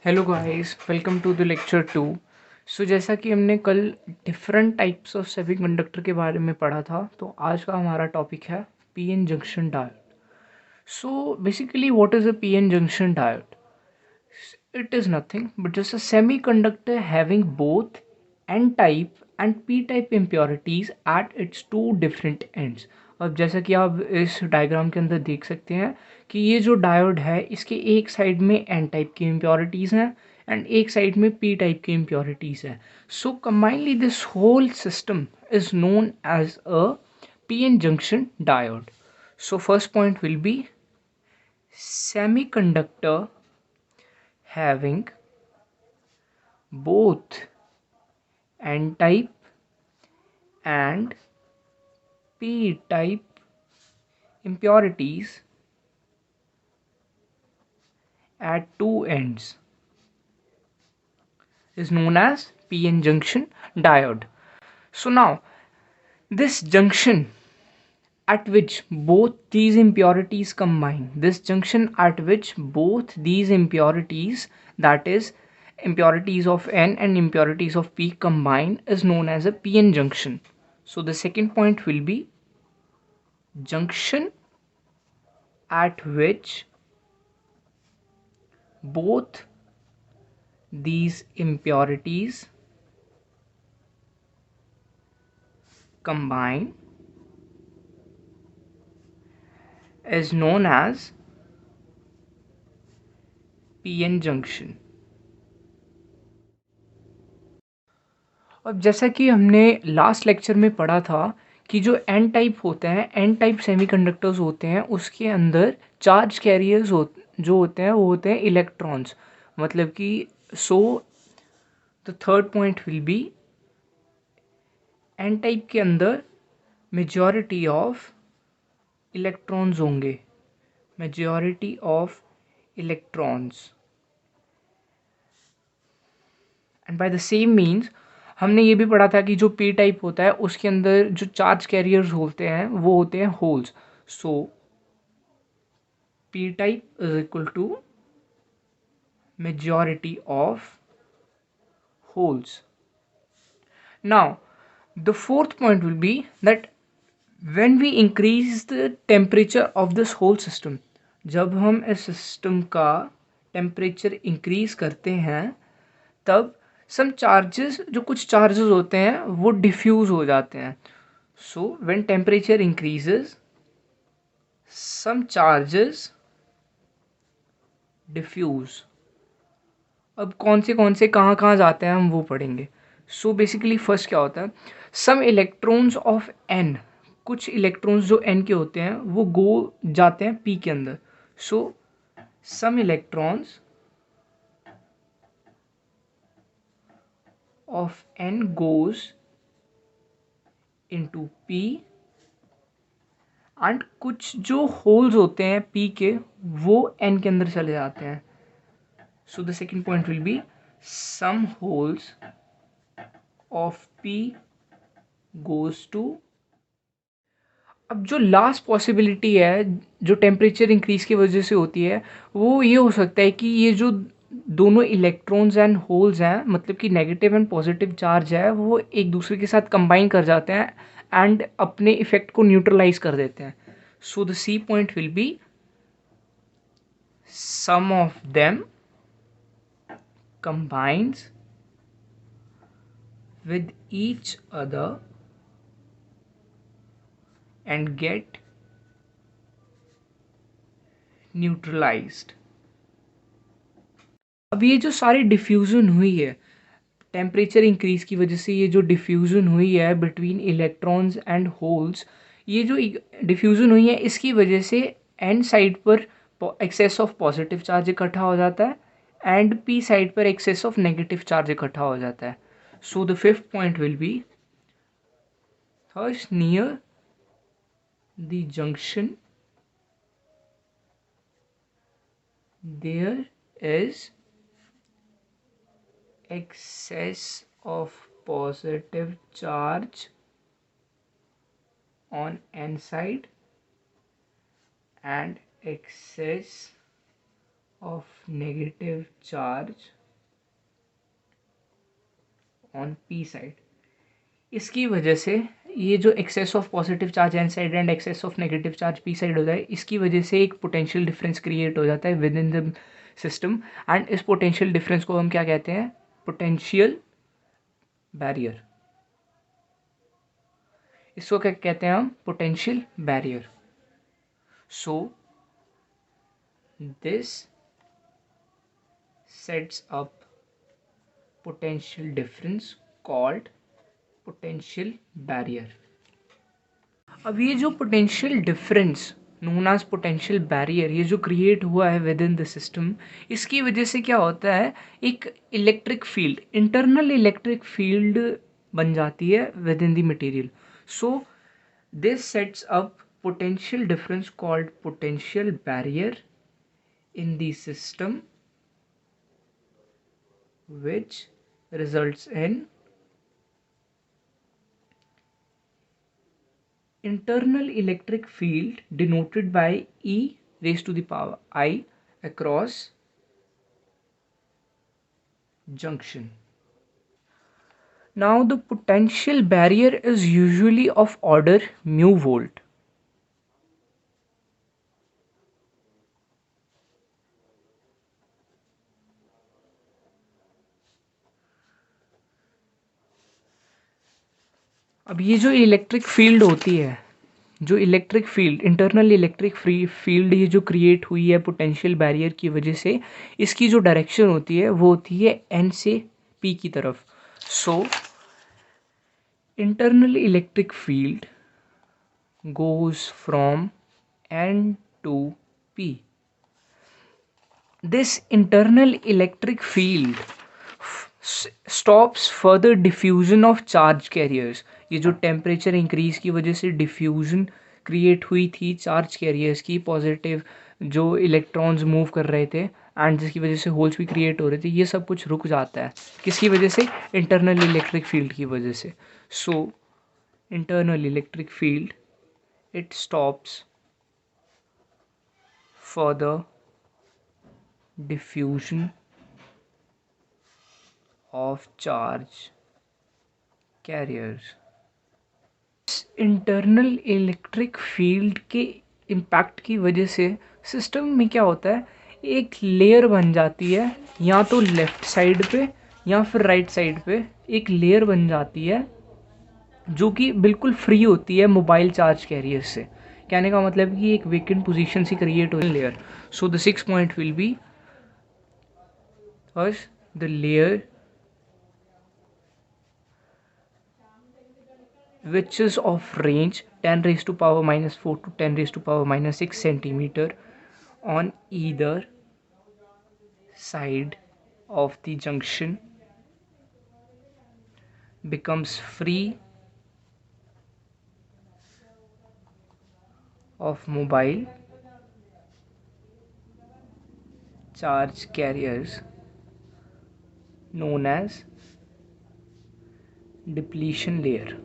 Hello guys, welcome to the lecture 2। So जैसा कि हमने कल डिफरेंट टाइप्स ऑफ सेमीकंडक्टर के बारे में पढ़ा था, तो आज का हमारा टॉपिक है PN junction diode. So basically what is a PN junction diode? It is nothing but just a semiconductor having both n-type and p-type impurities at its two different ends। अब जैसा कि आप इस डायग्राम के अंदर देख सकते हैं कि ये जो डायोड है इसके एक साइड में n टाइप की इम्प्योरिटीज़ हैं एंड एक साइड में p टाइप की इम्प्योरिटीज़ हैं। So combinedly this whole system is known as a pn junction diode। So first point will be semiconductor having both n-type and p-type impurities at two ends is known as p-n junction diode. So now this junction at which both these impurities combine, this junction at which both these impurities, that is impurities of n and impurities of p, combine is known as a p-n junction. So the second point will be junction at which both these impurities combine is known as pn junction। अब जैसा कि हमने last lecture में पढ़ा था कि जो N type होते हैं, एन टाइप सेमीकंडक्टर्स होते हैं, उसके अंदर चार्ज कैरियर्स जो होते हैं वो होते हैं इलेक्ट्रॉन्स। मतलब कि so the third point will be N type के अंदर मेजॉरिटी ऑफ इलेक्ट्रॉन्स होंगे, majority of electrons. And by the same means हमने ये भी पढ़ा था कि जो पी टाइप होता है उसके अंदर जो चार्ज कैरियर्स होते हैं वो होते हैं holes. So P type is equal to majority of holes. Now the fourth point will be that when we increase the temperature of this whole system, जब हम इस सिस्टम का टेम्परेचर इंक्रीज करते हैं तब सम चार्जेस, जो कुछ चार्जेस होते हैं वो डिफ्यूज हो जाते हैं। So when temperature increases some charges diffuse. अब कौन से कहाँ कहाँ जाते हैं हम वो पढ़ेंगे। सो बेसिकली फर्स्ट क्या होता है, सम इलेक्ट्रॉन्स ऑफ एन, कुछ इलेक्ट्रॉन्स जो एन के होते हैं वो गो जाते हैं पी के अंदर। So some electrons of n goes into p and कुछ जो होल्स होते हैं p के वो n के अंदर चले जाते हैं। So the second point will be some holes of p goes to. अब जो लास्ट पॉसिबिलिटी है जो टेम्परेचर इंक्रीज की वजह से होती है वो ये हो सकता है कि ये जो दोनों इलेक्ट्रॉन्स एंड होल्स हैं, मतलब कि नेगेटिव एंड पॉजिटिव चार्ज है, वो एक दूसरे के साथ कंबाइन कर जाते हैं एंड अपने इफेक्ट को न्यूट्रलाइज कर देते हैं। So the C point will be some of them combines with each other and get neutralized। अब ये जो सारी डिफ्यूज़न हुई है टेम्परेचर इंक्रीज की वजह से, ये जो डिफ्यूज़न हुई है बिटवीन इलेक्ट्रॉन्स एंड होल्स, ये जो डिफ्यूज़न हुई है इसकी वजह से एन साइड पर एक्सेस ऑफ पॉजिटिव चार्ज इकट्ठा हो जाता है एंड पी साइड पर एक्सेस ऑफ नेगेटिव चार्ज इकट्ठा हो जाता है। So the fifth point will B thus near the junction there is excess of positive charge on n side and excess of negative charge on p side. इसकी वजह से ये जो excess of positive charge N side and excess of negative charge P side होता है, इसकी वजह से एक पोटेंशियल डिफरेंस क्रिएट हो जाता है within the system, and इस पोटेंशियल डिफरेंस को हम क्या कहते हैं? Potential barrier. इसको क्या कहते हैं हम? Potential barrier. So this sets up potential difference called potential barrier. अब ये जो potential difference known as potential barrier, ये जो क्रिएट हुआ है विद इन द सिस्टम, इसकी वजह से क्या होता है? एक electric field, internal electric field बन जाती है within the material. So this sets up potential difference called potential barrier in the system, which results in internal electric field denoted by E raised to the power I across junction. Now the potential barrier is usually of order mu volt. अब ये जो electric field होती है, जो electric field, internal electric field ये जो create हुई है पोटेंशियल बैरियर की वजह से, इसकी जो डायरेक्शन होती है वो होती है एन से पी की तरफ. So internal electric field goes from N to P. This internal electric field stops further diffusion of charge carriers. ये जो टेम्परेचर इंक्रीज की वजह से डिफ्यूजन क्रिएट हुई थी चार्ज कैरियर्स की, पॉजिटिव जो इलेक्ट्रॉन्स मूव कर रहे थे एंड जिसकी वजह से होल्स भी क्रिएट हो रहे थे, ये सब कुछ रुक जाता है. किसकी वजह से? इंटरनल इलेक्ट्रिक फील्ड की वजह से. So internal electric field, it stops further diffusion of charge carriers. Internal electric field के इम्पैक्ट की वजह से सिस्टम में क्या होता है? एक लेयर बन जाती है, या तो लेफ़्ट साइड पे या फिर राइट साइड पे एक लेयर बन जाती है जो कि बिल्कुल फ्री होती है मोबाइल चार्ज कैरियर से. कहने का मतलब कि एक वेकेंट पोजीशन से क्रिएट हो layer. So the 6 point will B first the layer which is of range 10 raised to power minus 4 to 10 raised to power minus 6 centimeter on either side of the junction becomes free of mobile charge carriers known as depletion layer.